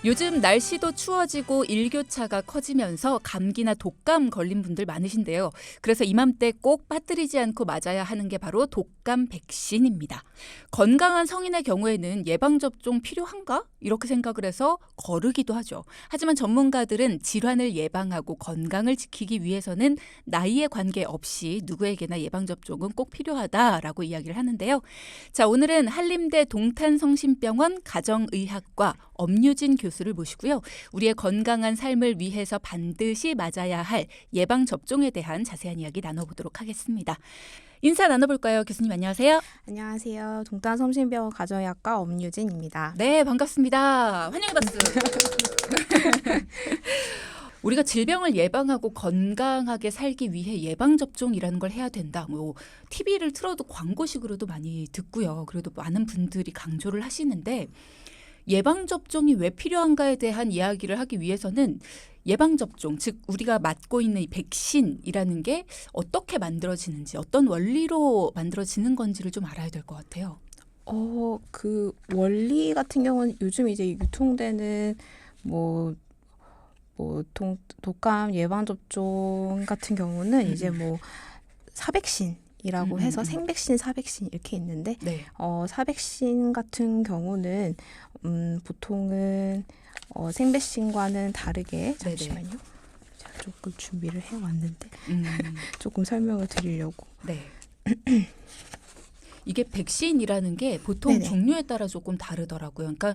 요즘 날씨도 추워지고 일교차가 커지면서 감기나 독감 걸린 분들 많으신데요. 그래서 이맘때 꼭 빠뜨리지 않고 맞아야 하는 게 바로 독감 백신입니다. 건강한 성인의 경우에는 예방접종 필요한가? 이렇게 생각을 해서 거르기도 하죠. 하지만 전문가들은 질환을 예방하고 건강을 지키기 위해서는 나이에 관계없이 누구에게나 예방접종은 꼭 필요하다라고 이야기를 하는데요. 자, 오늘은 한림대 동탄성심병원 가정의학과 엄유진 교수를 모시고요. 우리의 건강한 삶을 위해서 반드시 맞아야 할 예방접종에 대한 자세한 이야기 나눠보도록 하겠습니다. 인사 나눠볼까요? 교수님 안녕하세요. 안녕하세요. 동탄성심병원 가정의학과 엄유진입니다. 네, 반갑습니다. 환영의 박수. 우리가 질병을 예방하고 건강하게 살기 위해 예방접종이라는 걸 해야 된다. TV를 틀어도 광고식으로도 많이 듣고요. 그래도 많은 분들이 강조를 하시는데 예방접종이 왜 필요한가에 대한 이야기를 하기 위해서는 예방접종, 즉 우리가 맞고 있는 이 백신이라는 게 어떻게 만들어지는지, 어떤 원리로 만들어지는 건지를 좀 알아야 될 것 같아요. 그 원리 같은 경우는 요즘 이제 유통되는 독감 예방접종 같은 경우는 이제 사백신이라고 해서 생백신, 사백신 이렇게 있는데 네. 사백신 같은 경우는 보통은 생백신과는 다르게 잠시만요. 제가 조금 준비를 해왔는데 조금 설명을 드리려고. 네. 이게 백신이라는 게 보통 네네. 종류에 따라 조금 다르더라고요. 그러니까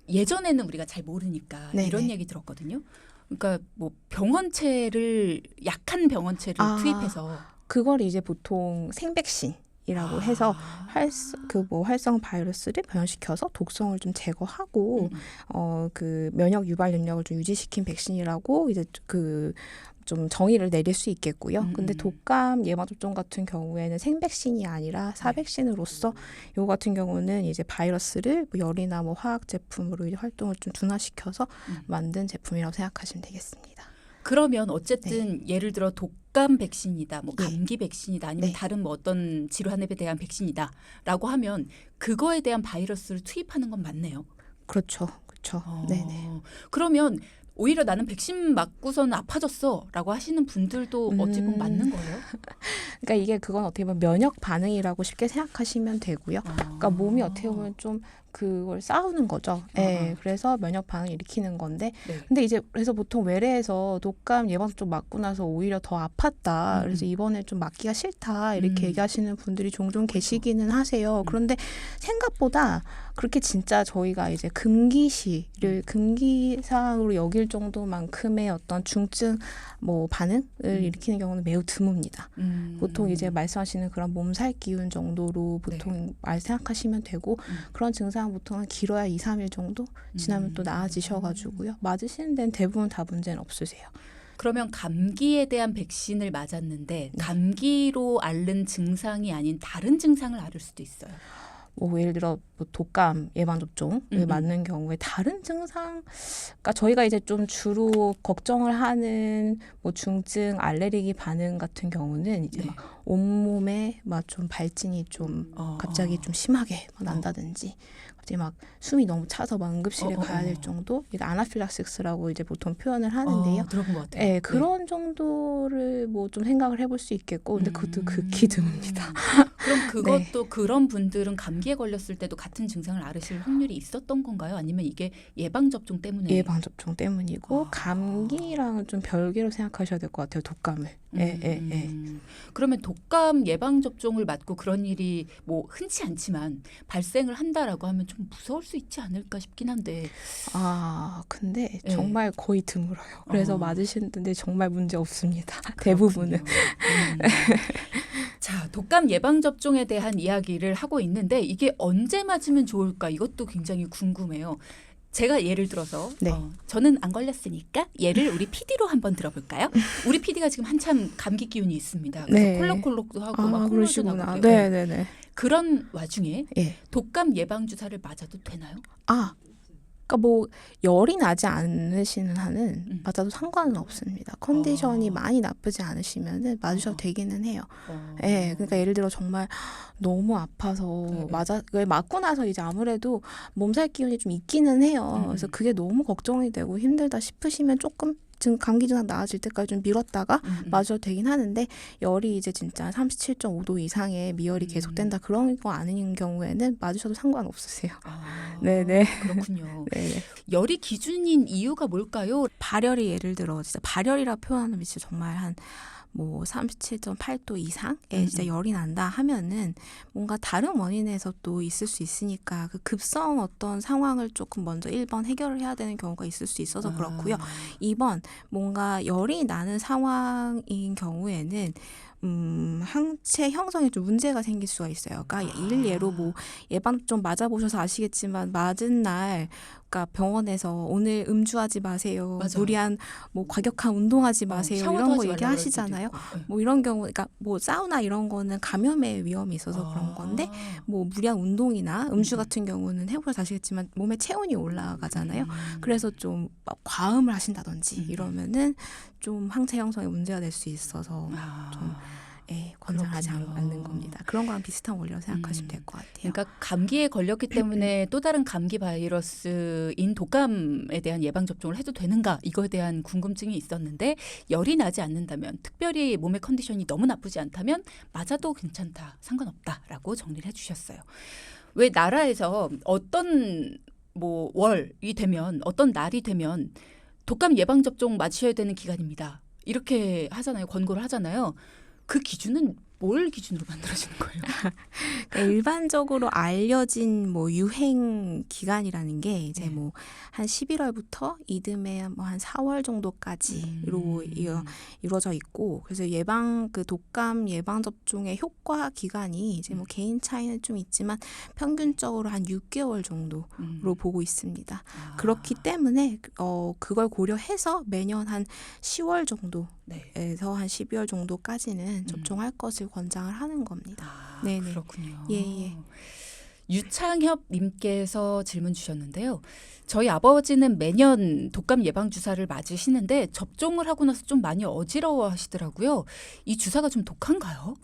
예전에는 우리가 잘 모르니까 네네. 이런 얘기 들었거든요. 그러니까 병원체를 약한 병원체를 투입해서 그걸 이제 보통 생백신이라고 해서 활성 바이러스를 변형시켜서 독성을 좀 제거하고 그 면역 유발 능력을 좀 유지시킨 백신이라고 이제 좀 정의를 내릴 수 있겠고요. 근데 독감 예방접종 같은 경우에는 생백신이 아니라 사백신으로서 요 같은 경우는 이제 바이러스를 열이나 화학 제품으로 이제 활동을 좀 둔화시켜서 만든 제품이라고 생각하시면 되겠습니다. 그러면 어쨌든 예를 들어 독감 백신이다, 네. 감기 백신이다, 아니면 네. 다른 어떤 질환에 대한 백신이다라고 하면 그거에 대한 바이러스를 투입하는 건 맞네요. 그렇죠. 네네. 그러면 오히려 나는 백신 맞고서는 아파졌어라고 하시는 분들도 어찌 보면 맞는 거예요? 그러니까 그건 어떻게 보면 면역 반응이라고 쉽게 생각하시면 되고요. 그러니까 몸이 어떻게 보면 좀 그걸 싸우는 거죠. 네, 그래서 면역 반응을 일으키는 건데, 네. 근데 이제 그래서 보통 외래에서 독감 예방접종 맞고 나서 오히려 더 아팠다. 그래서 이번에 좀 맞기가 싫다 이렇게 얘기하시는 분들이 종종 계시기는 하세요. 그런데 생각보다 그렇게 진짜 저희가 이제 금기시를 금기사항으로 여길 정도만큼의 어떤 중증 반응을 일으키는 경우는 매우 드뭅니다. 보통 이제 말씀하시는 그런 몸살 기운 정도로 보통 생각하시면 되고 그런 증상 보통 길어야 2, 3일 정도 지나면 또 나아지셔가지고요. 맞으시는 데는 대부분 다 문제는 없으세요. 그러면 감기에 대한 백신을 맞았는데 감기로 앓는 증상이 아닌 다른 증상을 앓을 수도 있어요. 예를 들어 독감 예방접종을 맞는 경우에 다른 증상, 그러니까 저희가 이제 좀 주로 걱정을 하는 중증 알레르기 반응 같은 경우는 이제 막 온몸에 좀 발진이 좀 갑자기 좀 심하게 난다든지 갑자기 막 숨이 너무 차서 막 응급실에 가야 될 정도, 이게 아나필락시스라고 이제 보통 표현을 하는데요. 들어본 것 같아요. 네, 그런 정도를 좀 생각을 해볼 수 있겠고, 근데 그것도 극히 드뭅니다. 그럼 그것도 그런 분들은 감기에 걸렸을 때도 같은 증상을 앓으실 확률이 있었던 건가요? 아니면 이게 예방접종 때문에? 예방접종 때문이고 감기랑은 좀 별개로 생각하셔야 될 것 같아요. 독감을. 그러면 독감 예방접종을 맞고 그런 일이 흔치 않지만 발생을 한다라고 하면 좀 무서울 수 있지 않을까 싶긴 한데. 근데 정말 거의 드물어요. 그래서 맞으시는데 정말 문제 없습니다. 대부분은. 자, 독감 예방접종에 대한 이야기를 하고 있는데 이게 언제 맞으면 좋을까? 이것도 굉장히 궁금해요. 제가 예를 들어서 저는 안 걸렸으니까 예를 우리 PD로 한번 들어볼까요? 우리 PD가 지금 한참 감기 기운이 있습니다. 그래서 콜록콜록도 하고 막 콜로션 하고 네네네. 그런 와중에 독감 예방 주사를 맞아도 되나요? 그러니까 뭐 열이 나지 않으시는 한은 맞아도 상관은 없습니다. 컨디션이 많이 나쁘지 않으시면은 맞으셔도 되기는 해요. 예, 그러니까 예를 들어 정말 너무 아파서 맞고 나서 이제 아무래도 몸살 기운이 좀 있기는 해요. 그래서 그게 너무 걱정이 되고 힘들다 싶으시면 조금 감기 증상 나아질 때까지 좀 미뤘다가 맞아도 되긴 하는데 열이 이제 진짜 37.5도 이상의 미열이 계속된다 그런 거 아닌 경우에는 맞으셔도 상관없으세요. 네네. 그렇군요. 네네. 열이 기준인 이유가 뭘까요? 발열이 예를 들어 진짜 발열이라 표현하는 게 진짜 정말 한 뭐 37.8도 이상에 진짜 열이 난다 하면은 뭔가 다른 원인에서 또 있을 수 있으니까 그 급성 어떤 상황을 조금 먼저 1번 해결을 해야 되는 경우가 있을 수 있어서 그렇고요. 2번 뭔가 열이 나는 상황인 경우에는 항체 형성에 좀 문제가 생길 수가 있어요. 그러니까 일례로 뭐 예방접종 맞아보셔서 아시겠지만 맞은 날 그러니까 병원에서 오늘 음주하지 마세요. 맞아요. 무리한 뭐 과격한 운동하지 마세요. 이런 거 얘기하시잖아요. 뭐 이런 경우 그러니까 뭐 사우나 이런 거는 감염의 위험이 있어서 그런 건데 뭐 무리한 운동이나 음주 같은 경우는 해보셔서 아시겠지만 몸에 체온이 올라가잖아요. 그래서 좀 과음을 하신다든지 이러면은 좀 항체 형성에 문제가 될 수 있어서 좀 권장하지 않는 겁니다. 그런 거랑 비슷한 원리라고 생각하시면 될 것 같아요. 그러니까 감기에 걸렸기 때문에 또 다른 감기 바이러스인 독감에 대한 예방 접종을 해도 되는가 이거에 대한 궁금증이 있었는데 열이 나지 않는다면 특별히 몸의 컨디션이 너무 나쁘지 않다면 맞아도 괜찮다 상관없다라고 정리를 해주셨어요. 왜 나라에서 어떤 뭐 월이 되면 어떤 날이 되면 독감 예방 접종 맞으셔야 되는 기간입니다. 이렇게 하잖아요. 권고를 하잖아요. 그 기준은 뭘 기준으로 만들어지는 거예요? 그러니까 일반적으로 알려진 뭐 유행 기간이라는 게 이제 뭐 한 11월부터 이듬해 뭐 한 4월 정도까지로 이루어져 있고 그래서 그 독감 예방 접종의 효과 기간이 이제 뭐 개인 차이는 좀 있지만 평균적으로 한 6개월 정도로 보고 있습니다. 그렇기 때문에 그걸 고려해서 매년 한 10월 정도에서 한 12월 정도까지는 접종할 것을 권장을 하는 겁니다. 네네. 그렇군요. 예. 유창협 님께서 질문 주셨는데요. 저희 아버지는 매년 독감 예방 주사를 맞으시는데 접종을 하고 나서 좀 많이 어지러워 하시더라고요. 이 주사가 좀 독한가요?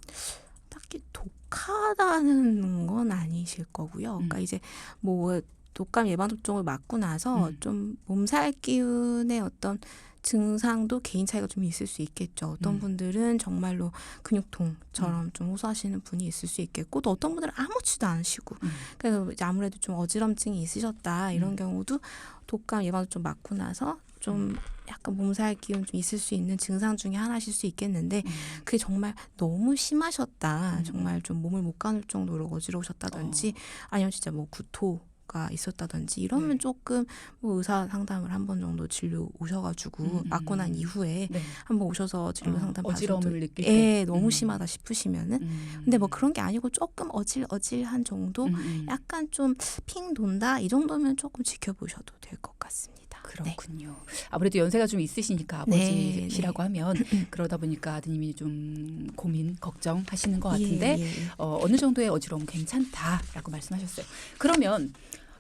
딱히 독하다는 건 아니실 거고요. 그러니까 이제 뭐 독감 예방 접종을 맞고 나서 좀 몸살 기운의 어떤 증상도 개인 차이가 좀 있을 수 있겠죠. 어떤 분들은 정말로 근육통처럼 좀 호소하시는 분이 있을 수 있겠고 또 어떤 분들은 아무렇지도 않으시고 그래서 이제 아무래도 좀 어지럼증이 있으셨다 이런 경우도 독감 예방접종 맞고 나서 좀 약간 몸살 기운 좀 있을 수 있는 증상 중에 하나실 수 있겠는데 그게 정말 너무 심하셨다. 정말 좀 몸을 못 가눌 정도로 어지러우셨다든지 아니면 진짜 뭐 구토가 있었다든지 이러면 조금 뭐 의사 상담을 한 번 정도 진료 오셔가지고 맞고 난 이후에 한번 오셔서 진료 상담 받으셔도 어지러움을 느낄 때 너무 심하다 싶으시면은 근데 뭐 그런 게 아니고 조금 어질어질한 정도 약간 좀 핑 돈다 이 정도면 조금 지켜보셔도 될 것 같습니다. 그렇군요. 아무래도 연세가 좀 있으시니까 아버지시라고 하면 그러다 보니까 아드님이 좀 고민, 걱정하시는 것 같은데 어느 정도의 어지러움 괜찮다라고 말씀하셨어요. 그러면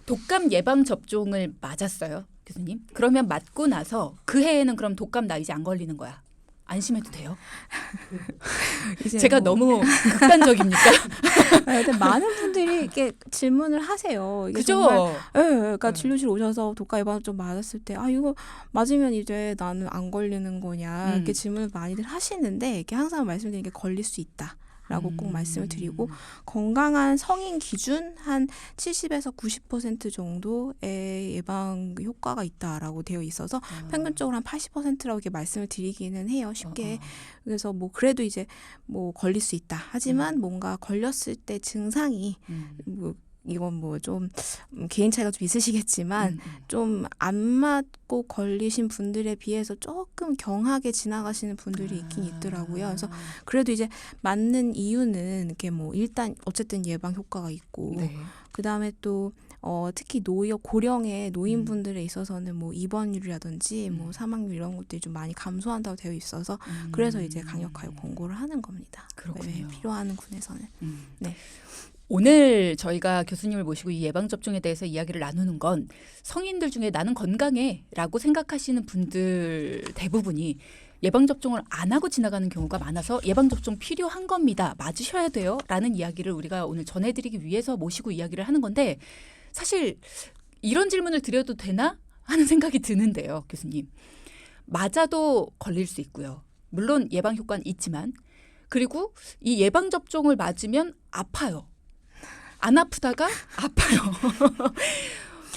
독감 예방 접종을 맞았어요, 교수님. 그러면 맞고 나서 그 해에는 그럼 독감 나 이제 안 걸리는 거야. 안심해도 돼요? 제가 너무 극단적입니까? 많은 분들이 이렇게 질문을 하세요. 이게 그죠? 정말, 그러니까 진료실 오셔서 독감 예방접종 맞았을 때, 이거 맞으면 이제 나는 안 걸리는 거냐 이렇게 질문을 많이들 하시는데 이게 항상 말씀드리는 게 걸릴 수 있다. 라고 꼭 말씀을 드리고 건강한 성인 기준 한 70에서 90% 정도의 예방 효과가 있다라고 되어 있어서 평균적으로 한 80%라고 이렇게 말씀을 드리기는 해요. 쉽게. 그래서 뭐 그래도 이제 뭐 걸릴 수 있다. 하지만 뭔가 걸렸을 때 증상이 뭐 이건 뭐 좀 개인 차이가 좀 있으시겠지만 좀 안 맞고 걸리신 분들에 비해서 조금 경하게 지나가시는 분들이 있긴 있더라고요. 그래서 그래도 이제 맞는 이유는 이렇게 뭐 일단 어쨌든 예방 효과가 있고 그 다음에 또 특히 고령의 노인분들에 있어서는 뭐 입원율이라든지 뭐 사망률 이런 것들이 좀 많이 감소한다고 되어 있어서 그래서 이제 강력하게 권고를 하는 겁니다. 그렇군요. 필요한 군에서는. 오늘 저희가 교수님을 모시고 이 예방접종에 대해서 이야기를 나누는 건 성인들 중에 나는 건강해 라고 생각하시는 분들 대부분이 예방접종을 안 하고 지나가는 경우가 많아서 예방접종 필요한 겁니다. 맞으셔야 돼요. 라는 이야기를 우리가 오늘 전해드리기 위해서 모시고 이야기를 하는 건데 사실 이런 질문을 드려도 되나? 하는 생각이 드는데요. 교수님. 맞아도 걸릴 수 있고요. 물론 예방 효과는 있지만 그리고 이 예방접종을 맞으면 아파요. 안 아프다가 아파요.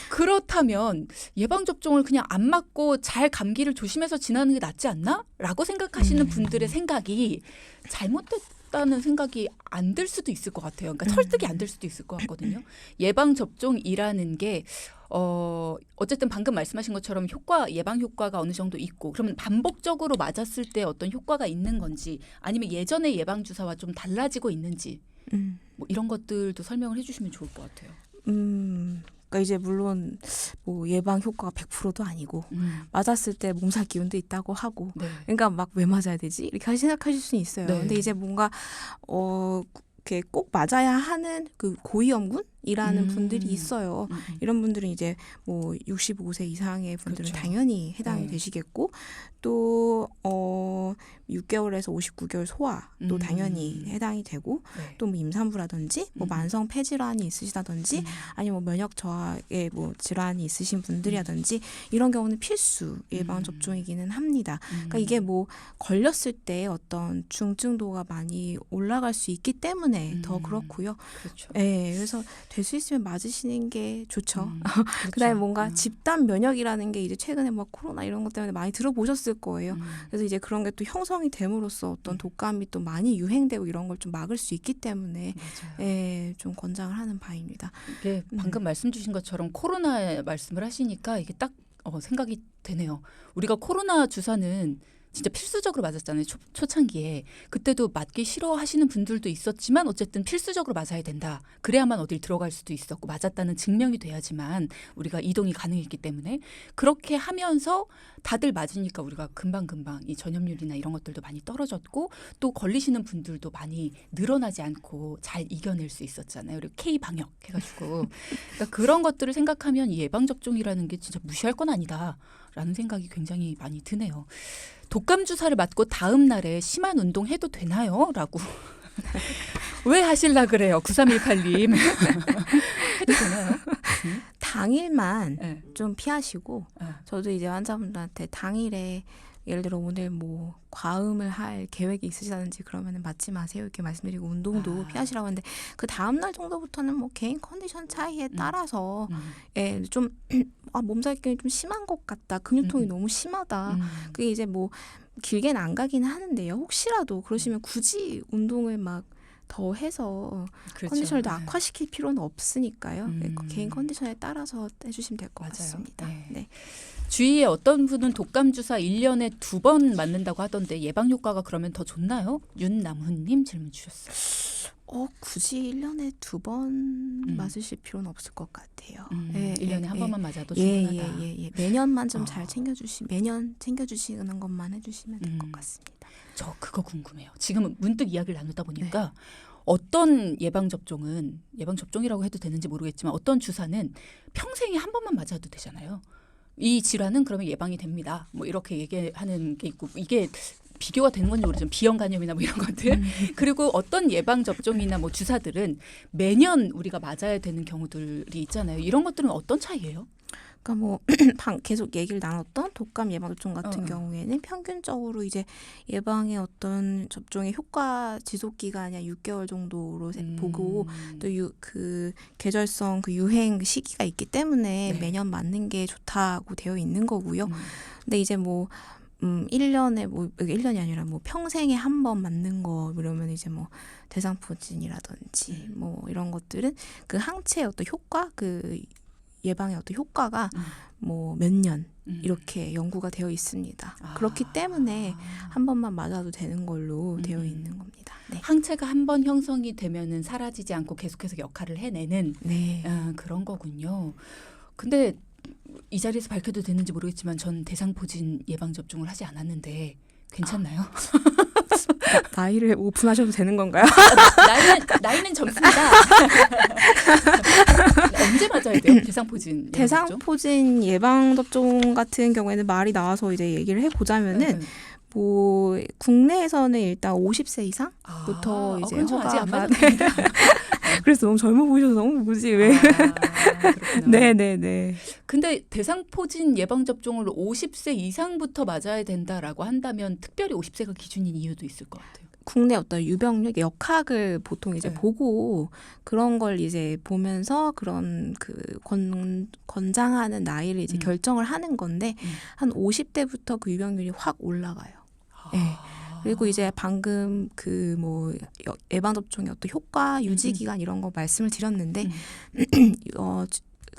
그렇다면 예방접종을 그냥 안 맞고 잘 감기를 조심해서 지나는 게 낫지 않나? 라고 생각하시는 분들의 생각이 잘못됐다는 생각이 안 들 수도 있을 것 같아요. 그러니까 설득이 안 될 수도 있을 것 같거든요. 예방접종이라는 게 어쨌든 방금 말씀하신 것처럼 예방 효과가 어느 정도 있고 그러면 반복적으로 맞았을 때 어떤 효과가 있는 건지 아니면 예전의 예방주사와 좀 달라지고 있는지 뭐 이런 것들도 설명을 해주시면 좋을 것 같아요. 그러니까 이제 물론 뭐 예방 효과가 100%도 아니고 맞았을 때 몸살 기운도 있다고 하고 네. 그러니까 막 왜 맞아야 되지 이렇게 생각하실 수는 있어요. 네. 근데 이제 뭔가 이렇게 꼭 맞아야 하는 그 고위험군이라는 분들이 있어요. 이런 분들은 이제 뭐 65세 이상의 분들은 그렇죠. 당연히 해당이 네. 되시겠고 또 6개월에서 59개월 소아도 당연히 해당이 되고 네. 또 뭐 임산부라든지 뭐 만성 폐질환이 있으시다든지 아니면 뭐 면역 저하의 뭐 질환이 있으신 분들이라든지 이런 경우는 필수 예방 접종이기는 합니다. 그러니까 이게 뭐 걸렸을 때 어떤 중증도가 많이 올라갈 수 있기 때문에 더 그렇고요. 그렇죠. 네, 그래서 될 수 있으면 맞으시는 게 좋죠. 그렇죠. 그다음에 뭔가 집단 면역이라는 게 이제 최근에 막 코로나 이런 것 때문에 많이 들어보셨을 거예요. 그래서 이제 그런 게 또 형성이 됨으로써 어떤 독감이 또 많이 유행되고 이런 걸 좀 막을 수 있기 때문에 예, 좀 권장을 하는 바입니다. 이게 방금 말씀 주신 것처럼 코로나 말씀을 하시니까 이게 딱 생각이 되네요. 우리가 코로나 주사는 진짜 필수적으로 맞았잖아요. 초창기에. 그때도 맞기 싫어하시는 분들도 있었지만 어쨌든 필수적으로 맞아야 된다. 그래야만 어딜 들어갈 수도 있었고 맞았다는 증명이 돼야지만 우리가 이동이 가능했기 때문에 그렇게 하면서 다들 맞으니까 우리가 금방금방 이 전염률이나 이런 것들도 많이 떨어졌고 또 걸리시는 분들도 많이 늘어나지 않고 잘 이겨낼 수 있었잖아요. 그리고 K방역 해가지고. 그러니까 그런 것들을 생각하면 이 예방접종이라는 게 진짜 무시할 건 아니다라는 생각이 굉장히 많이 드네요. 독감 주사를 맞고 다음 날에 심한 운동 해도 되나요? 라고. 왜 하실라 그래요? 9318님. 해도 되나요? 당일만 네. 좀 피하시고 저도 이제 환자분들한테 당일에 예를 들어 오늘 뭐 과음을 할 계획이 있으시다든지 그러면은 맞지 마세요 이렇게 말씀드리고 운동도 피하시라고 하는데 그 다음 날 정도부터는 뭐 개인 컨디션 차이에 따라서 예, 좀 몸살 기운이 좀 심한 것 같다 근육통이 너무 심하다 그게 이제 뭐 길게는 안 가기는 하는데요 혹시라도 그러시면 굳이 운동을 막 더 해서 그렇죠. 컨디션을 더 악화시킬 필요는 없으니까요. 개인 컨디션에 따라서 해주시면 될 것 같습니다. 네. 네. 주위에 어떤 분은 독감 주사 1년에 2번 맞는다고 하던데 예방 효과가 그러면 더 좋나요? 윤남훈님 질문 주셨어요. 굳이 1년에 2번 맞으실 필요는 없을 것 같아요. 1년에 한 번만 맞아도 충분하다. 매년만 좀 잘 매년 챙겨주시는 것만 해주시면 될 것 같습니다. 저 그거 궁금해요. 지금 문득 이야기를 나누다 보니까 어떤 예방접종이라고 해도 되는지 모르겠지만 어떤 주사는 평생에 한 번만 맞아도 되잖아요. 이 질환은 그러면 예방이 됩니다. 뭐 이렇게 얘기하는 게 있고 이게 비교가 되는 건지 모르지만 비형 간염이나 뭐 이런 것들 그리고 어떤 예방 접종이나 뭐 주사들은 매년 우리가 맞아야 되는 경우들이 있잖아요. 이런 것들은 어떤 차이예요? 그러니까 뭐 계속 얘기를 나눴던 독감 예방 접종 같은 경우에는 평균적으로 이제 예방의 어떤 접종의 효과 지속 기간이 한 6개월 정도로 보고 또 그 계절성 그 유행 시기가 있기 때문에 매년 맞는 게 좋다고 되어 있는 거고요. 근데 이제 뭐 1년에 뭐 1년이 아니라 뭐 평생에 한 번 맞는 거 이러면 이제 뭐 대상포진이라든지 뭐 이런 것들은 그 항체의 어떤 효과 그 예방의 어떤 효과가 뭐 몇 년 이렇게 연구가 되어 있습니다. 그렇기 때문에 한 번만 맞아도 되는 걸로 되어 있는 겁니다. 네. 항체가 한 번 형성이 되면은 사라지지 않고 계속해서 역할을 해내는 네. 그런 거군요. 근데 이 자리에서 밝혀도 되는지 모르겠지만 전 대상포진 예방 접종을 하지 않았는데 괜찮나요? 나이를 오픈하셔도 되는 건가요? 나이는 젊습니다. 언제 맞아야 돼요? 대상포진 예방접종? 대상포진 예방접종 같은 경우에는 말이 나와서 이제 얘기를 해보자면은 뭐 국내에서는 일단 50세 이상부터 이제 그건 좀 아직 안 허가가 맞았습니다. 그래서 너무 젊어 보이셔서 너무 뭐지 왜? 그렇구나. 네네네. 근데 대상포진 예방접종을 50세 이상부터 맞아야 된다라고 한다면 특별히 50세가 기준인 이유도 있을 것 같아요. 국내 어떤 유병률 역학을 보통 이제 네. 보고 그런 걸 이제 보면서 그런 그 권장하는 나이를 이제 결정을 하는 건데 한 50대부터 그 유병률이 확 올라가요. 네. 그리고 이제 방금 그 뭐 예방접종의 어떤 효과 유지 기간 이런 거 말씀을 드렸는데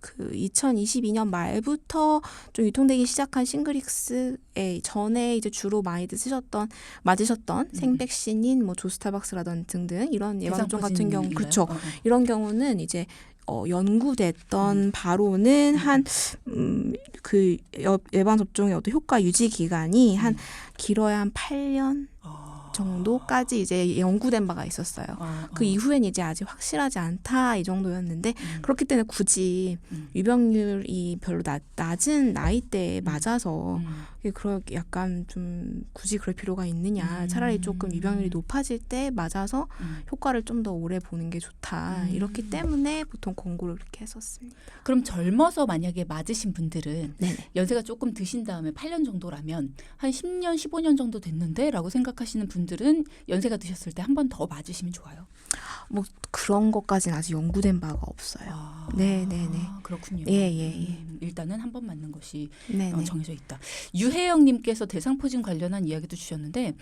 그 2022년 말부터 좀 유통되기 시작한 싱글릭스에 전에 이제 주로 많이들 맞으셨던 생백신인 뭐 조스타박스라든지 등등 이런 예방접종 같은 경우 그렇죠. 이런 경우는 이제 연구됐던 바로는 한 그 예방접종의 어떤 효과 유지 기간이 한 길어야 한 8년 정도까지 이제 연구된 바가 있었어요. 그 이후엔 이제 아직 확실하지 않다 이 정도였는데 그렇기 때문에 굳이 유병률이 별로 낮은 나이대에 맞아서 그렇게 약간 좀 굳이 그럴 필요가 있느냐. 차라리 조금 유병률이 높아질 때 맞아서 효과를 좀 더 오래 보는 게 좋다. 이렇기 때문에 보통 권고를 그렇게 했었습니다. 그럼 젊어서 만약에 맞으신 분들은 네네. 연세가 조금 드신 다음에 8년 정도라면 한 10년, 15년 정도 됐는데 라고 생각하시는 분들은 연세가 드셨을 때 한 번 더 맞으시면 좋아요? 뭐 그런 것까지는 아직 연구된 바가 없어요. 네네네. 그렇군요. 예. 일단은 한 번 맞는 것이 네네. 정해져 있다. 유혜영님께서 대상포진 관련한 이야기도 주셨는데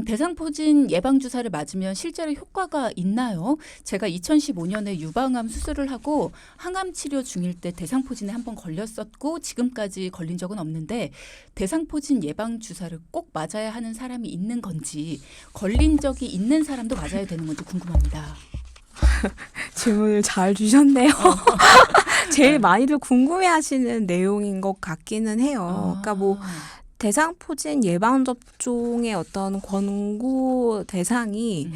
대상포진 예방주사를 맞으면 실제로 효과가 있나요? 제가 2015년에 유방암 수술을 하고 항암 치료 중일 때 대상포진에 한번 걸렸었고 지금까지 걸린 적은 없는데 대상포진 예방주사를 꼭 맞아야 하는 사람이 있는 건지 걸린 적이 있는 사람도 맞아야 되는 건지 궁금합니다. 질문을 잘 주셨네요. 제일 많이들 궁금해하시는 내용인 것 같기는 해요. 그러니까 뭐 대상포진 예방접종의 어떤 권고 대상이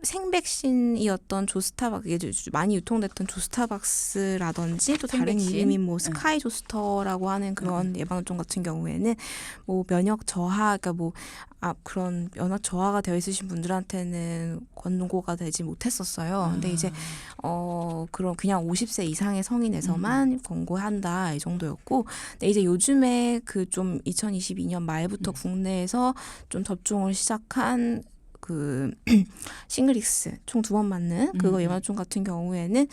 생백신이었던 조스타박스, 많이 유통됐던 조스타박스라든지 또 다른 생백신? 이름인 뭐 스카이 조스터라고 하는 그런 예방접종 같은 경우에는 뭐 면역 저하, 그러니까 뭐 그런 면역 저하가 되어 있으신 분들한테는 권고가 되지 못했었어요. 근데 이제 그런 그냥 50세 이상의 성인에서만 권고한다 이 정도였고, 근데 이제 요즘에 그 좀 2022년 말부터 국내에서 좀 접종을 시작한 그 싱글릭스 총 2번 맞는 그거 예방접종 같은 경우에는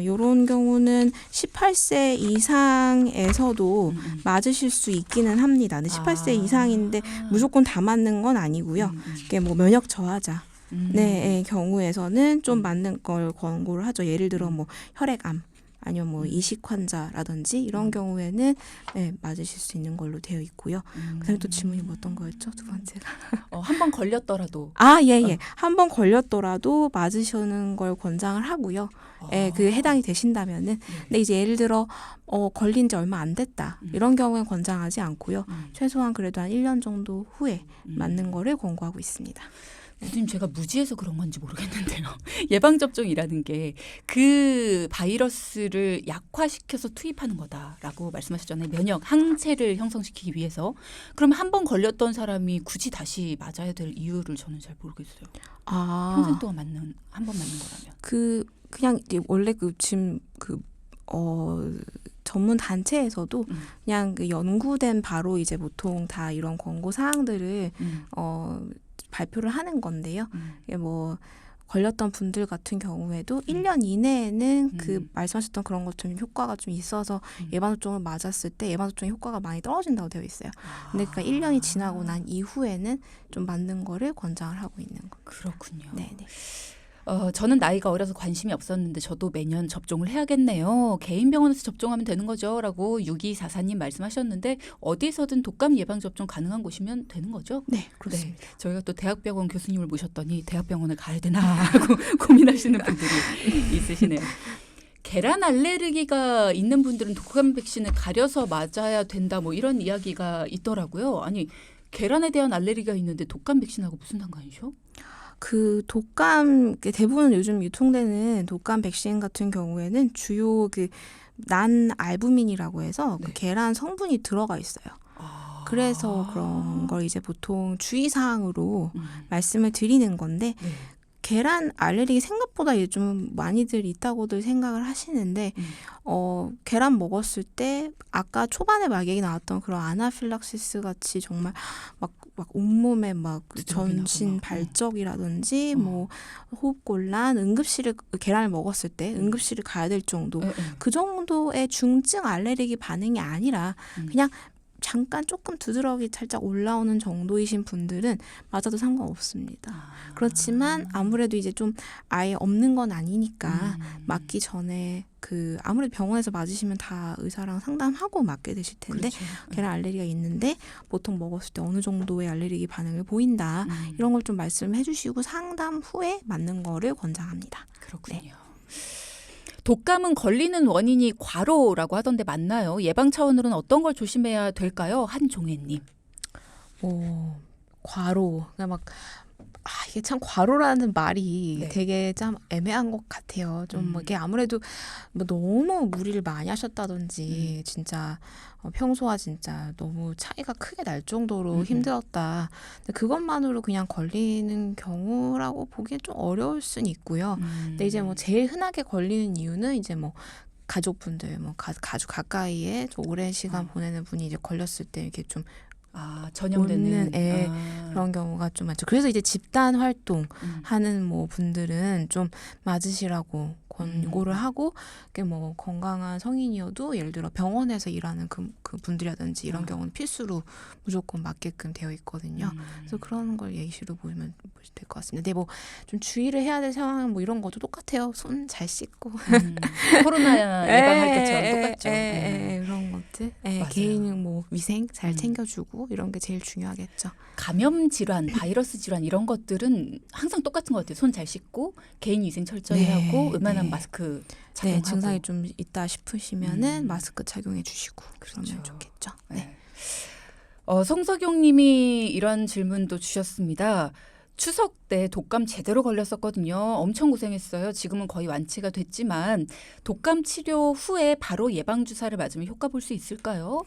요런 경우는 18세 이상에서도 맞으실 수 있기는 합니다. 근데 18세 이상인데 무조건 다 맞는 건 아니고요. 이게 뭐 면역 저하자 네, 경우에서는 좀 맞는 걸 권고를 하죠. 예를 들어 뭐 혈액암 아니면 뭐 이식 환자라든지 이런 경우에는 네, 맞으실 수 있는 걸로 되어 있고요. 그다음에 또 질문이 뭐 어떤 거였죠? 두 번째가 한 번 걸렸더라도 예. 한 번 걸렸더라도 맞으시는 걸 권장을 하고요. 예, 그 해당이 되신다면은. 근데 이제 예를 들어 걸린 지 얼마 안 됐다. 이런 경우엔 권장하지 않고요. 최소한 그래도 한 1년 정도 후에 맞는 거를 권고하고 있습니다. 교수님, 제가 무지해서 그런 건지 모르겠는데요. 예방접종이라는 게 그 바이러스를 약화시켜서 투입하는 거다라고 말씀하셨잖아요. 면역 항체를 형성시키기 위해서. 그러면 한 번 걸렸던 사람이 굳이 다시 맞아야 될 이유를 저는 잘 모르겠어요. 평생 동안 한 번 맞는 거라면. 그냥 이제 원래 지금 전문 단체에서도 그냥 그 연구된 바로 이제 보통 다 이런 권고 사항들을 발표를 하는 건데요. 뭐 걸렸던 분들 같은 경우에도 1년 이내에는 그 말씀하셨던 그런 것처럼 효과가 좀 있어서 예방접종을 맞았을 때 예방접종 효과가 많이 떨어진다고 되어 있어요. 근데 그러니까 1년이 지나고 난 이후에는 좀 맞는 거를 권장을 하고 있는 겁니다. 그렇군요. 네네. 저는 나이가 어려서 관심이 없었는데 저도 매년 접종을 해야겠네요. 개인 병원에서 접종하면 되는 거죠? 라고 6244님 말씀하셨는데 어디서든 독감 예방접종 가능한 곳이면 되는 거죠? 네, 그렇습니다. 네, 저희가 또 대학병원 교수님을 모셨더니 대학병원을 가야 되나 하고 고민하시는 분들이 있으시네요. 계란 알레르기가 있는 분들은 독감 백신을 가려서 맞아야 된다 뭐 이런 이야기가 있더라고요. 아니 계란에 대한 알레르기가 있는데 독감 백신하고 무슨 상관이죠? 그 독감 대부분 요즘 유통되는 독감 백신 같은 경우에는 주요 그 난 알부민이라고 해서 그 네. 계란 성분이 들어가 있어요. 그래서 그런 걸 이제 보통 주의사항으로 말씀을 드리는 건데 네. 계란 알레르기 생각보다 이제 좀 많이들 있다고들 생각을 하시는데 계란 먹었을 때 아까 초반에 막 얘기 나왔던 그런 아나필락시스 같이 정말 막 온몸에 막 전신 막, 발적이라든지 뭐 호흡곤란, 응급실을 계란을 먹었을 때 응급실을 가야 될 정도 그 정도의 중증 알레르기 반응이 아니라 그냥 잠깐 조금 두드러기 살짝 올라오는 정도이신 분들은 맞아도 상관없습니다. 그렇지만 아무래도 이제 좀 아예 없는 건 아니니까 맞기 전에 그 아무래도 병원에서 맞으시면 다 의사랑 상담하고 맞게 되실 텐데 그렇죠. 계란 알레르기가 있는데 보통 먹었을 때 어느 정도의 알레르기 반응을 보인다. 이런 걸 좀 말씀해 주시고 상담 후에 맞는 거를 권장합니다. 그렇군요. 네. 독감은 걸리는 원인이 과로라고 하던데 맞나요? 예방 차원으로는 어떤 걸 조심해야 될까요? 한종혜님. 과로. 그냥 막 이게 참 과로라는 말이 네. 되게 참 애매한 것 같아요. 좀 이게 아무래도 뭐 너무 무리를 많이 하셨다든지 진짜 평소와 진짜 너무 차이가 크게 날 정도로 힘들었다. 근데 그것만으로 그냥 걸리는 경우라고 보기엔 좀 어려울 수는 있고요. 근데 이제 뭐 제일 흔하게 걸리는 이유는 이제 뭐 가족분들, 뭐 가족 가까이에 좀 오랜 시간 보내는 분이 이제 걸렸을 때 이렇게 좀 전염되는 그런 경우가 좀 많죠. 그래서 이제 집단 활동하는 뭐 분들은 좀 맞으시라고 권고를 하고, 그게 뭐 건강한 성인이어도 예를 들어 병원에서 일하는 그 분들이라든지 이런 경우는 필수로 무조건 맞게끔 되어 있거든요. 그래서 그런 걸 예시로 보시면 될 것 같습니다. 근데 뭐 좀 주의를 해야 될 상황은 뭐 이런 것도 똑같아요. 손 잘 씻고 코로나 예방할 때처럼 똑같죠. 그런 것들. 맞아요. 개인 뭐 위생 잘 챙겨주고 이런 게 제일 중요하겠죠. 감염 질환, 바이러스 질환 이런 것들은 항상 똑같은 것 같아요. 손 잘 씻고 개인 위생 철저히 하고 웬만한 마스크 착용하고. 증상이 좀 있다 싶으시면은 마스크 착용해 주시고 그러면 그렇죠. 좋겠죠. 네. 성석용님이 이런 질문도 주셨습니다. 추석 때 독감 제대로 걸렸었거든요. 엄청 고생했어요. 지금은 거의 완치가 됐지만 독감 치료 후에 바로 예방 주사를 맞으면 효과 볼 수 있을까요?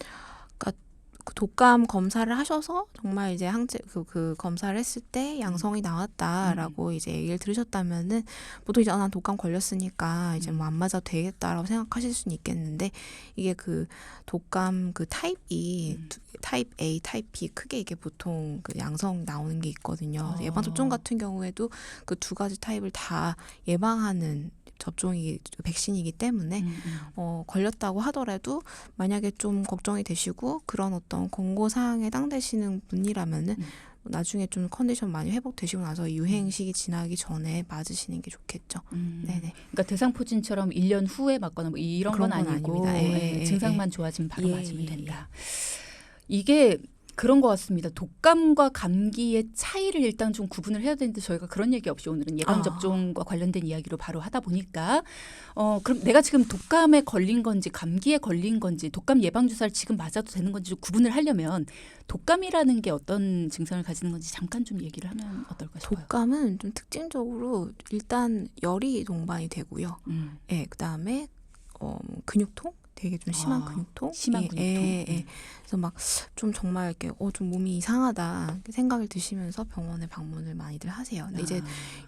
그 독감 검사를 하셔서 정말 이제 항체 그 검사를 했을 때 양성이 나왔다라고 이제 얘기를 들으셨다면은 보통 이제 난 독감 걸렸으니까 이제 뭐 안 맞아도 되겠다라고 생각하실 수는 있겠는데, 이게 그 독감 그 타입이 타입 A, 타입 B 크게 이게 보통 그 양성 나오는 게 있거든요. 예방 접종 같은 경우에도 그 두 가지 타입을 다 예방하는 백신이기 때문에 걸렸다고 하더라도 만약에 좀 걱정이 되시고 그런 어떤 권고사항에 해당되시는 분이라면은 나중에 좀 컨디션 많이 회복되시고 나서 유행 시기 지나기 전에 맞으시는 게 좋겠죠. 네네. 그러니까 대상포진처럼 1년 후에 맞거나 뭐 이런 건 그런 건 아니고 아닙니다. 증상만 좋아지면 바로 맞으면 된다. 이게 그런 것 같습니다. 독감과 감기의 차이를 일단 좀 구분을 해야 되는데 저희가 그런 얘기 없이 오늘은 예방접종과 관련된 이야기로 바로 하다 보니까 그럼 내가 지금 독감에 걸린 건지 감기에 걸린 건지 독감 예방주사를 지금 맞아도 되는 건지 좀 구분을 하려면 독감이라는 게 어떤 증상을 가지는 건지 잠깐 좀 얘기를 하면 어떨까 싶어요. 독감은 좀 특징적으로 일단 열이 동반이 되고요. 그다음에 근육통? 되게 좀 심한 근육통? 심한 근육통. 그래서 막 좀 정말 이렇게 좀 몸이 이상하다 생각을 드시면서 병원에 방문을 많이들 하세요. 근데 이제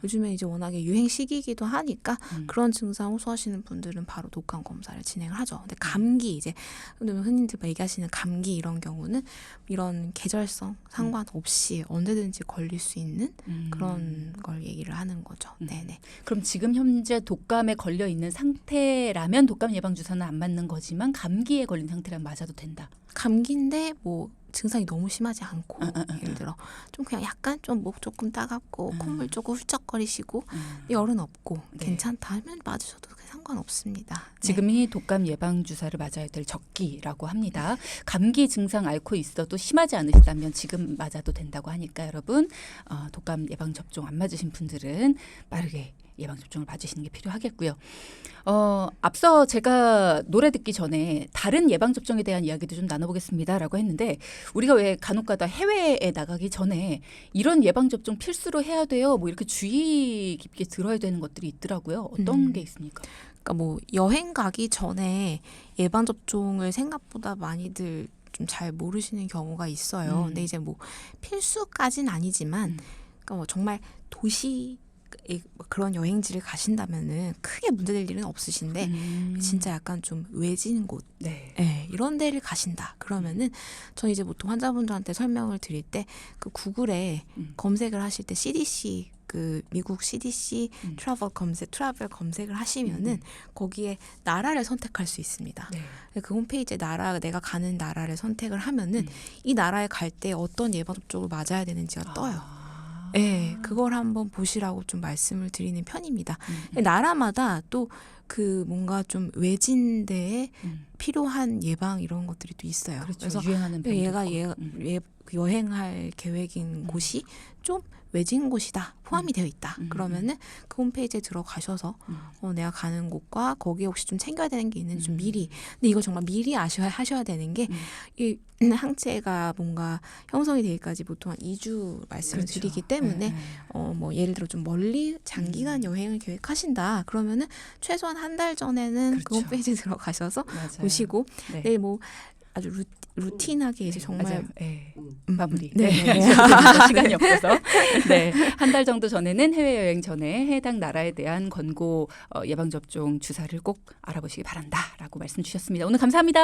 요즘에 이제 워낙에 유행 시기이기도 하니까 그런 증상 호소하시는 분들은 바로 독감 검사를 진행을 하죠. 근데 감기 이제 흔히들 얘기하시는 감기 이런 경우는 이런 계절성 상관없이 언제든지 걸릴 수 있는 그런 걸 얘기를 하는 거죠. 네네. 그럼 지금 현재 독감에 걸려 있는 상태라면 독감 예방 주사는 안 맞는 거지만 감기에 걸린 상태라면 맞아도 된다. 감기인데 뭐 증상이 너무 심하지 않고 예를 들어 좀 그냥 약간 좀 목 조금 따갑고 콧물 조금 훌쩍거리시고 열은 없고 괜찮다 하면 맞으셔도 상관없습니다. 지금이 독감 예방 주사를 맞아야 될 적기라고 합니다. 감기 증상 앓고 있어도 심하지 않으시다면 지금 맞아도 된다고 하니까 여러분 독감 예방 접종 안 맞으신 분들은 빠르게 예방접종을 맞으시는 게 필요하겠고요. 앞서 제가 노래 듣기 전에 다른 예방접종에 대한 이야기도 좀 나눠보겠습니다라고 했는데 우리가 왜 간혹가다 해외에 나가기 전에 이런 예방접종 필수로 해야 돼요. 뭐 이렇게 주의 깊게 들어야 되는 것들이 있더라고요. 어떤 게 있습니까? 그러니까 뭐 여행 가기 전에 예방 접종을 생각보다 많이들 좀 잘 모르시는 경우가 있어요. 근데 이제 뭐 필수까지는 아니지만 그러니까 뭐 정말 도시 그런 여행지를 가신다면은 크게 문제될 일은 없으신데 진짜 약간 좀 외진 곳 네. 네, 이런 데를 가신다 그러면은 전 이제 보통 환자분들한테 설명을 드릴 때 그 구글에 검색을 하실 때 CDC 그 미국 CDC 트래블 검색을 하시면은 거기에 나라를 선택할 수 있습니다. 네. 그 홈페이지에 내가 가는 나라를 선택을 하면은 이 나라에 갈 때 어떤 예방접종을 맞아야 되는지가 떠요. 네, 그걸 한번 보시라고 좀 말씀을 드리는 편입니다. 나라마다 또 그 뭔가 좀 외진 데에 필요한 예방 이런 것들이 또 있어요. 그렇죠. 그래서 유행하는 병도 얘가 있고. 여행할 계획인 곳이 좀 외진 곳이다 포함이 되어 있다. 그러면은 그 홈페이지에 들어가셔서 내가 가는 곳과 거기에 혹시 좀 챙겨야 되는 게 있는지 좀 미리. 근데 이거 정말 미리 하셔야 되는 게 이 항체가 뭔가 형성이 되기까지 보통 한 2주 말씀을 그렇죠. 드리기 때문에 네. 뭐 예를 들어 좀 멀리 장기간 여행을 계획하신다. 그러면은 최소한 한 달 전에는 그 그렇죠. 홈페이지에 들어가셔서 맞아요. 보시고 네. 네, 뭐 아주 루틴하게 이제 정말 맞아요. 네. 마무리. 네. 네. 시간이 없어서. 네. 한 달 정도 전에는 해외여행 전에 해당 나라에 대한 권고 예방접종 주사를 꼭 알아보시기 바란다라고 말씀 주셨습니다. 오늘 감사합니다.